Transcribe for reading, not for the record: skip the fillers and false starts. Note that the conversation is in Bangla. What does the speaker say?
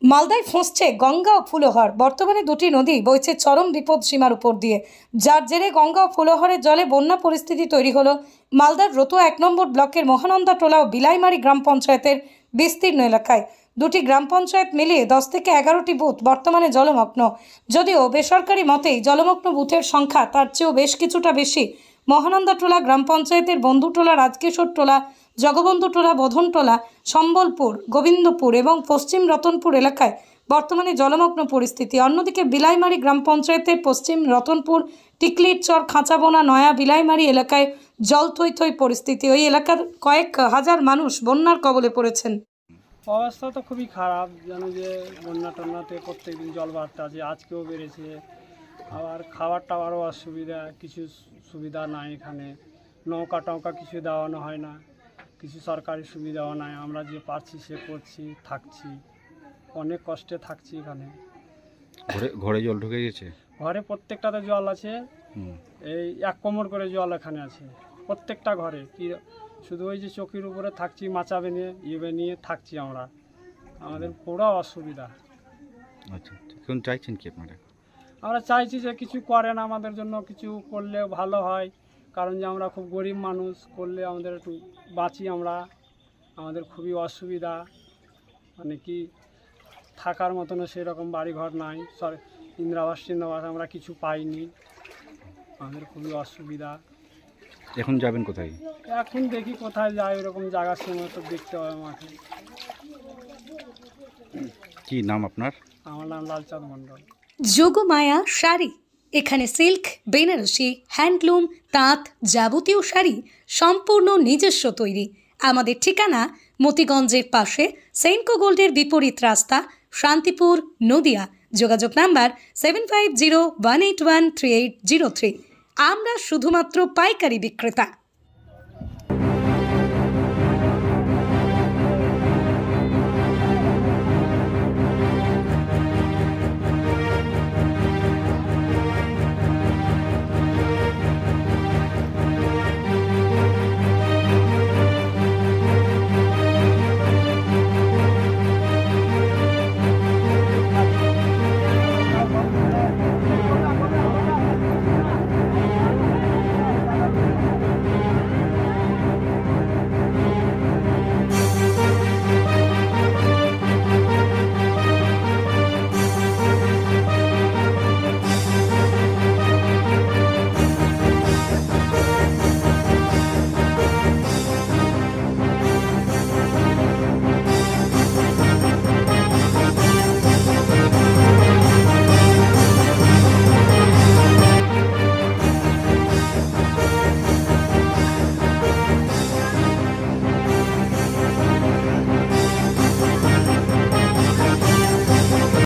মালদায় ফসছে গঙ্গা ও ফুলোহর। বর্তমানে দুটি নদী বইছে চরম বিপদ সীমার উপর দিয়ে, যার জেরে গঙ্গা ও ফুলোহরের জলে বন্যা পরিস্থিতি তৈরি হলো মালদার রতুয়া 1 নম্বর ব্লকের মহানন্দা টোলা ও বিলাইমারি গ্রাম পঞ্চায়েতের বিস্তীর্ণ এলাকায়। দুটি গ্রাম পঞ্চায়েত মিলিয়ে 10 থেকে 11টি বুথ বর্তমানে জলমগ্ন। যদিও বেসরকারি মতেই জলমগ্ন বুথের সংখ্যা তার চেয়েও বেশ কিছুটা বেশি। মহানন্দা টোলা গ্রাম পঞ্চায়েতের বন্ধুটোলা, রাজকিশোর টোলা, জগবন্ধু টোলা, বোধন টোলা, সম্বলপুর, গোবিন্দপুর এবং পশ্চিম রতনপুর এলাকায় বর্তমানে জলমগ্ন পরিস্থিতি। অন্যদিকে বিলাইমারি গ্রাম পঞ্চায়েতের পশ্চিম রতনপুর, টিকলির চর, খাঁচাবোনা, নয়া বিলাইমারি এলাকায় জল থই থই পরিস্থিতি। ওই এলাকার কয়েক হাজার মানুষ বন্যার কবলে পড়েছেন। অবস্থা তো খুবই খারাপ, জানো যে বন্যা টন্যাতে প্রত্যেকদিন জল বাড়তে আছে, আজকেও বেড়েছে। আবার খাবার টাবারও অসুবিধা, কিছু সুবিধা নাই এখানে। নৌকা টৌকা কিছু দেওয়ানো হয় না, কিছু সরকারি সুবিধাও নাই। আমরা যে পারছি সে করছি, থাকছি, অনেক কষ্টে থাকছি এখানে। ঘরে জল ঢুকে গেছে, ঘরে প্রত্যেকটাতে জল আছে। এই 1 কোমর করে জল এখানে আছে প্রত্যেকটা ঘরে। কি শুধু ওই যে চকির উপরে থাকছি, মাচাবে নিয়ে নিয়ে থাকছি আমরা। আমাদের পুরো অসুবিধা। আচ্ছা, এখন চাইছেন কি আপনারা? আমরা চাইছি যে কিছু করেন আমাদের জন্য, কিছু করলে ভালো হয়। কারণ যে আমরা খুব গরিব মানুষ, করলে আমাদের একটু বাঁচি আমরা। আমাদের খুবই অসুবিধা, মানে কি থাকার মতনও সেরকম বাড়িঘর নাই। ইন্দিরাবাস আমরা কিছু পাইনি, আমাদের খুবই অসুবিধা। এখন যাবেন কোথায়? এখন দেখি কোথায় যাই, এরকম জায়গার সময় তো দেখতে হবে আমাকে। কি নাম আপনার? আমার নাম লালচাঁদ মণ্ডল। যোগমায়া শাড়ি, এখানে সিল্ক, বেনারসি, হ্যান্ডলুম, তাঁত, যাবতীয় শাড়ি সম্পূর্ণ নিজস্ব তৈরি। আমাদের ঠিকানা মতিগঞ্জের পাশে সেনকো গোল্ডের বিপরীত রাস্তা, শান্তিপুর, নদিয়া। যোগাযোগ নাম্বার 7501813803। আমরা শুধুমাত্র পাইকারি বিক্রেতা।